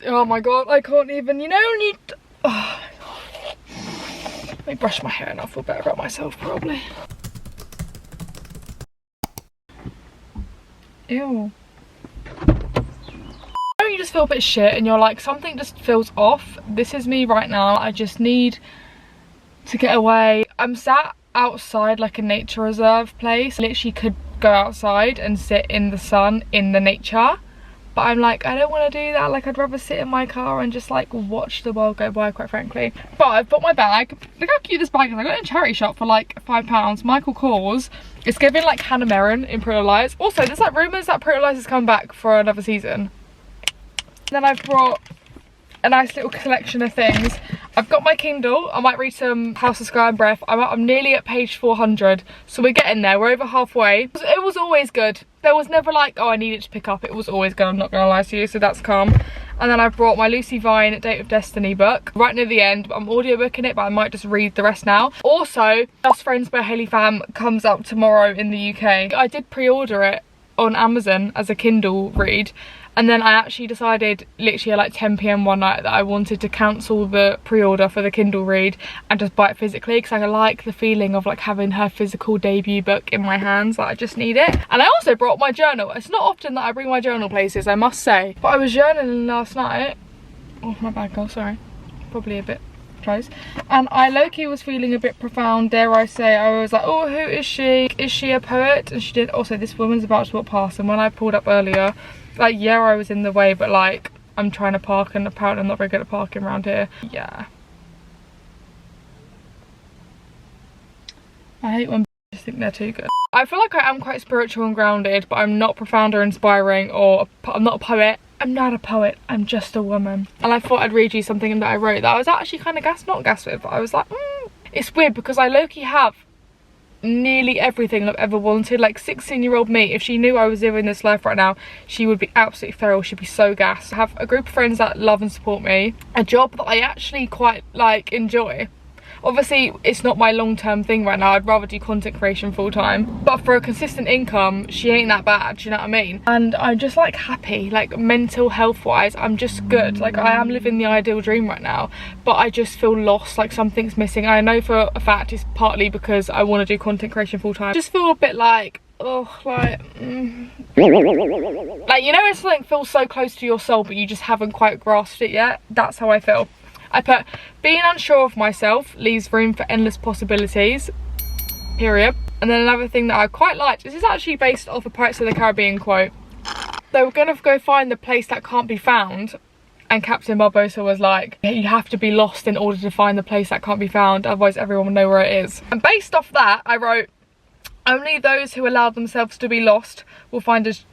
Oh my god, I can't even, you know, need. Oh. Let me brush my hair and I'll feel better about myself probably. Ew. You just feel a bit shit and you're like, something just feels off. This is me right now. I just need to get away. I'm sat outside like a nature reserve place. Literally could go outside and sit in the sun in the nature, but I'm like, I don't want to do that. Like, I'd rather sit in my car and just like watch the world go by, quite frankly. But I've bought my bag. Look how cute this bag is. I got it in a charity shop for like £5. Michael Kors. It's giving like Hannah Merrin in Pretty Little Lies. Also, there's like rumours that Pretty Little Lies has come back for another season. Then I've brought a nice little collection of things. I've got my Kindle. I might read some House of Sky and Breath. I'm nearly at page 400, so we're getting there. We're over halfway. It was always good. There was never like, oh, I needed to pick up. It was always good, I'm not gonna lie to you, so that's calm. And then I've brought my Lucy Vine Date of Destiny book right near the end. I'm audiobooking it, but I might just read the rest now. Also, Just Friends by Haley Pham comes out tomorrow in the UK. I did pre-order it on Amazon as a Kindle read, and then I actually decided literally at like 10 PM one night that I wanted to cancel the pre-order for the Kindle read and just buy it physically, because I like the feeling of like having her physical debut book in my hands. Like, I just need it. And I also brought my journal. It's not often that I bring my journal places, I must say, but I was journaling last night. Oh, my bad girl, sorry. Probably a bit close. And I low-key was feeling a bit profound, dare I say. I was like, oh, who is she? Is she a poet? And she did. Also, this woman's about to walk past, and when I pulled up earlier, like, yeah, I was in the way, but like, I'm trying to park and apparently I'm not very good at parking around here. Yeah. I hate when bitches think they're too good. I feel like I am quite spiritual and grounded, but I'm not profound or inspiring, or I'm not a poet. I'm not a poet, I'm just a woman. And I thought I'd read you something that I wrote that I was actually kind of not gassed with, but I was like, It's weird because I low-key have nearly everything I've ever wanted. Like, 16-year-old me, if she knew I was living this life right now, she would be absolutely feral. She'd be so gassed. I have a group of friends that love and support me, a job that I actually quite like enjoy. Obviously, it's not my long-term thing right now. I'd rather do content creation full-time. But for a consistent income, she ain't that bad, do you know what I mean? And I'm just like happy, like mental health-wise, I'm just good. Like, I am living the ideal dream right now, but I just feel lost, like something's missing. I know for a fact it's partly because I want to do content creation full-time. I just feel a bit like, oh, like, like, you know when something feels so close to your soul, but you just haven't quite grasped it yet? That's how I feel. I put, being unsure of myself leaves room for endless possibilities, period. And then another thing that I quite liked, this is actually based off a Pirates of the Caribbean quote. They were gonna go find the place that can't be found, and Captain Barbossa was like, you have to be lost in order to find the place that can't be found, otherwise everyone will know where it is. And based off that, I wrote, only those who allow themselves to be lost will find it.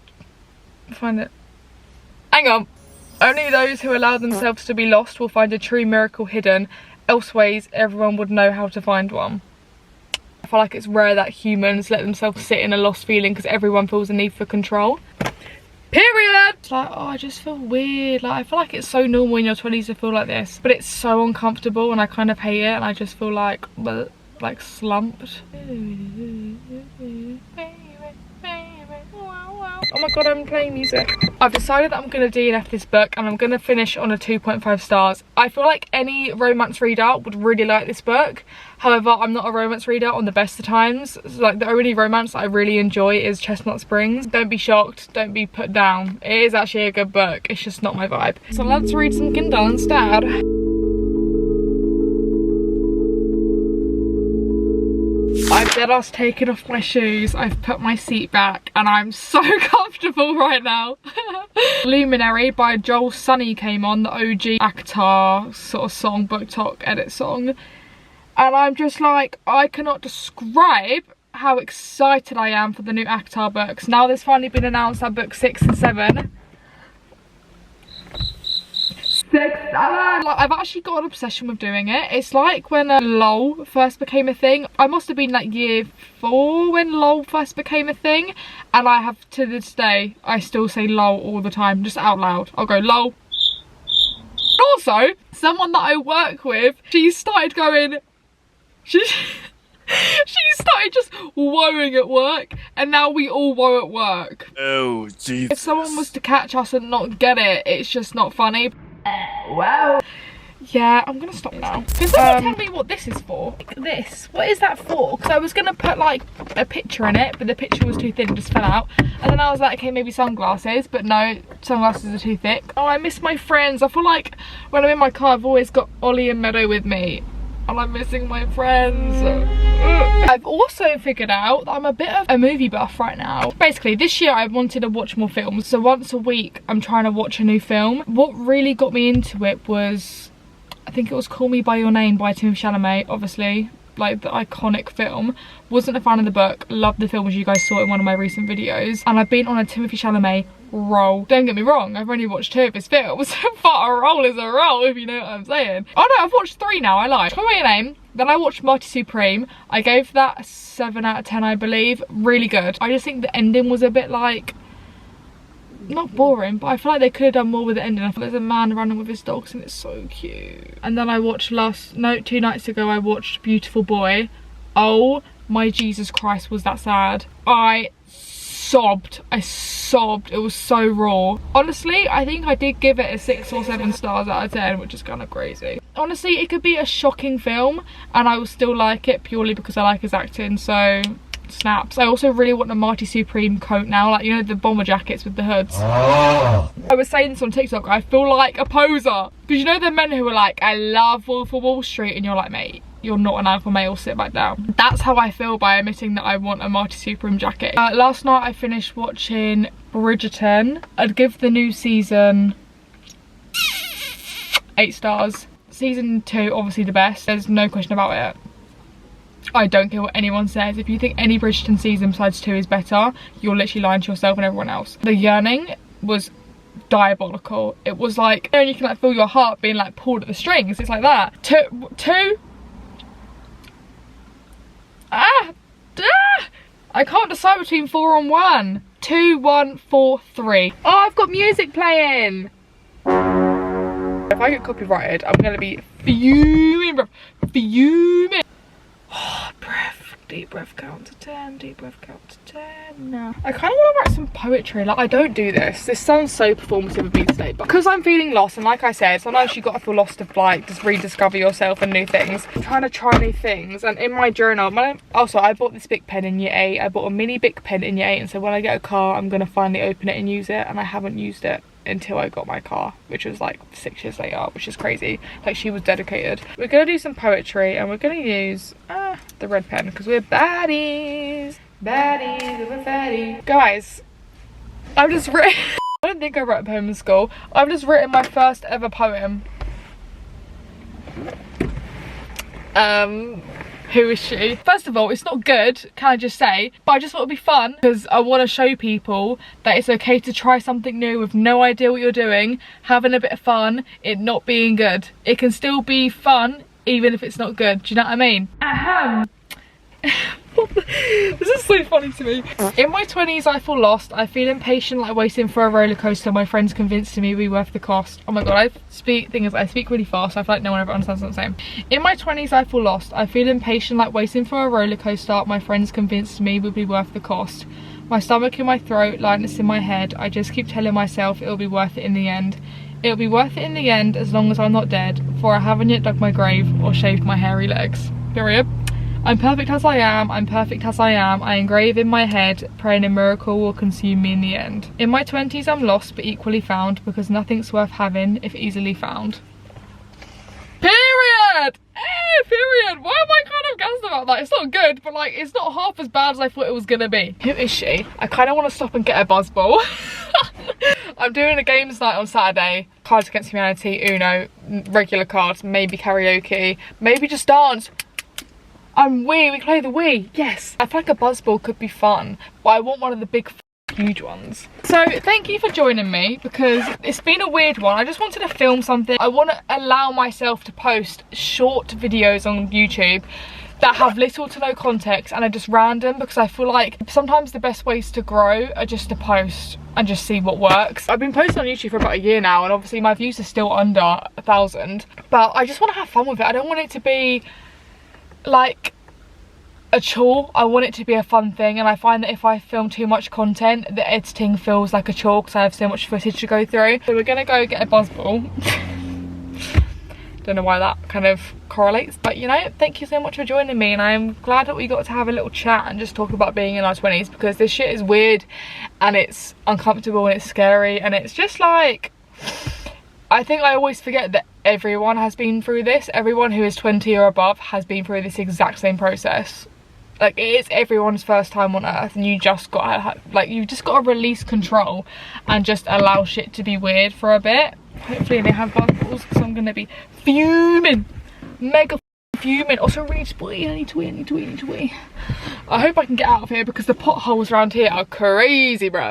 Hang on. Only those who allow themselves to be lost will find a true miracle hidden, elseways everyone would know how to find one. I feel like it's rare that humans let themselves sit in a lost feeling because everyone feels a need for control. Period! It's like, oh, I just feel weird. Like, I feel like it's so normal in your 20s to feel like this, but it's so uncomfortable and I kind of hate it, and I just feel like slumped. Oh my god, I'm playing music. I've decided that I'm going to DNF this book and I'm going to finish on a 2.5 stars. I feel like any romance reader would really like this book. However, I'm not a romance reader on the best of times. Like, the only romance that I really enjoy is Chestnut Springs. Don't be shocked, don't be put down. It is actually a good book, it's just not my vibe. So let's read some Kindle instead. I've deadass taken off my shoes, I've put my seat back, and I'm so comfortable right now. Luminary by Joel Sunny came on, the OG actor sort of song, book talk edit song. And I'm just like, I cannot describe how excited I am for the new actor books. Now there's finally been announced that book 6 and 7. 6, 7. Like, I've actually got an obsession with doing it. It's like when LOL first became a thing. I must have been like year 4 when LOL first became a thing, and I have, to this day, I still say LOL all the time, just out loud. I'll go LOL. Also, someone that I work with, she started going, she started just woeing at work, and now we all woe at work. Oh, Jesus. If someone was to catch us and not get it, it's just not funny. Wow. Yeah, I'm gonna stop now. Can someone tell me what this is for? This, what is that for? Because I was gonna put like a picture in it, but the picture was too thin, it just fell out. And then I was like, okay, maybe sunglasses, but no, sunglasses are too thick. Oh, I miss my friends. I feel like when I'm in my car, I've always got Ollie and Meadow with me, and I'm missing my friends. I've also figured out that I'm a bit of a movie buff right now. Basically, this year I wanted to watch more films, so once a week I'm trying to watch a new film. What really got me into it was, I think it was Call Me By Your Name by Timothée Chalamet, obviously, like the iconic film. Wasn't a fan of the book, loved the film as you guys saw in one of my recent videos, and I've been on a Timothée Chalamet roll. Don't get me wrong, I've only watched 2 of his films, but a roll is a roll, if you know what I'm saying. Oh no, I've watched 3 now, I lied. Call Me By Your Name, then I watched Marty Supreme. I gave that a 7 out of 10, I believe. Really good. I just think the ending was a bit like, not boring, but I feel like they could have done more with the ending. I feel like there's a man running with his dogs and it's so cute. And then I watched 2 nights ago, I watched Beautiful Boy. Oh my Jesus Christ, was that sad. I sobbed. It was so raw. Honestly, I think I did give it a 6 or 7 stars out of 10, which is kind of crazy. Honestly, it could be a shocking film and I will still like it purely because I like his acting, so snaps. I also really want a Marty Supreme coat now, like, you know, the bomber jackets with the hoods. Oh. I was saying this on TikTok, I feel like a poser. Because you know the men who are like, I love Wolf of Wall Street, and you're like, mate, you're not an alpha male, sit back down. That's how I feel by admitting that I want a Marty Supreme jacket. Last night I finished watching Bridgerton. I'd give the new season 8 stars. Season 2, obviously the best, there's no question about it. I don't care what anyone says. If you think any Bridgerton season besides 2 is better, you're literally lying to yourself and everyone else. The yearning was diabolical. It was like, you know, you can like feel your heart being like pulled at the strings. It's like that. Two. I can't decide between 4 and 1. 2, 1, 4, 3. Oh, I've got music playing. If I get copyrighted, I'm gonna be fuming, bro. Fuming. Oh, breath. Deep breath, count to 10. Deep breath, count to 10. No. I kind of want to write some poetry. Like, I don't do this. This sounds so performative of me today, but because I'm feeling lost, and like I said, sometimes you got to feel lost to like just rediscover yourself and new things. I'm trying to try new things, and in my journal, also I bought this Bic pen in year 8. I bought a mini Bic pen in year 8, and so when I get a car, I'm gonna finally open it and use it, and I haven't used it until I got my car, which was like 6 years later, which is crazy. Like, she was dedicated. We're gonna do some poetry and we're gonna use the red pen because we're baddies. Baddies, we're fatty. Guys, I've just written I don't think I wrote a poem in school. I've just written my first ever poem. Who is she? First of all, it's not good, can I just say, but I just thought it'd be fun because I want to show people that it's okay to try something new with no idea what you're doing, having a bit of fun, it not being good. It can still be fun even if it's not good. Do you know what I mean? Ahem. This is so funny to me. In my 20s I feel lost. I feel impatient, like waiting for a roller coaster. My friends convinced me we worth the cost. Oh my god, I speak really fast, so I feel like no one ever understands what I'm saying. In my 20s I feel lost. I feel impatient, like waiting for a roller coaster. My friends convinced me would be worth the cost. My stomach in my throat, lightness in my head. I just keep telling myself it'll be worth it in the end. It'll be worth it in the end as long as I'm not dead, for I haven't yet dug my grave or shaved my hairy legs. Period. I'm perfect as I am, I'm perfect as I am. I engrave in my head, praying a miracle will consume me in the end. In my 20s I'm lost but equally found, because nothing's worth having if easily found. Period! Period! Why am I kind of gassed about that? It's not good, but like, it's not half as bad as I thought it was gonna be. Who is she? I kind of want to stop and get a buzz ball. I'm doing a games night on Saturday. Cards Against Humanity, Uno, regular cards, maybe karaoke, maybe just dance. We play the Wii, yes. I feel like a buzzball could be fun, but I want one of the big huge ones. So thank you for joining me, because it's been a weird one. I just wanted to film something. I want to allow myself to post short videos on YouTube that have little to no context and are just random, because I feel like sometimes the best ways to grow are just to post and just see what works. I've been posting on YouTube for about a year now, and obviously my views are still under 1,000, but I just want to have fun with it. I don't want it to be like a chore. I want it to be a fun thing, and I find that if I film too much content, the editing feels like a chore because I have so much footage to go through. So we're gonna go get a buzzball. Don't know why that kind of correlates, but you know, thank you so much for joining me, and I'm glad that we got to have a little chat and just talk about being in our 20s, because this shit is weird and it's uncomfortable and it's scary, and it's just like, I think I always forget that everyone has been through this. Everyone who is 20 or above has been through this exact same process. Like, it is everyone's first time on earth, and you just gotta release control and just allow shit to be weird for a bit. Hopefully they have bundles, because I'm gonna be fuming, mega fuming. Also really spotty, I need to wee. I hope I can get out of here, because the potholes around here are crazy, bro.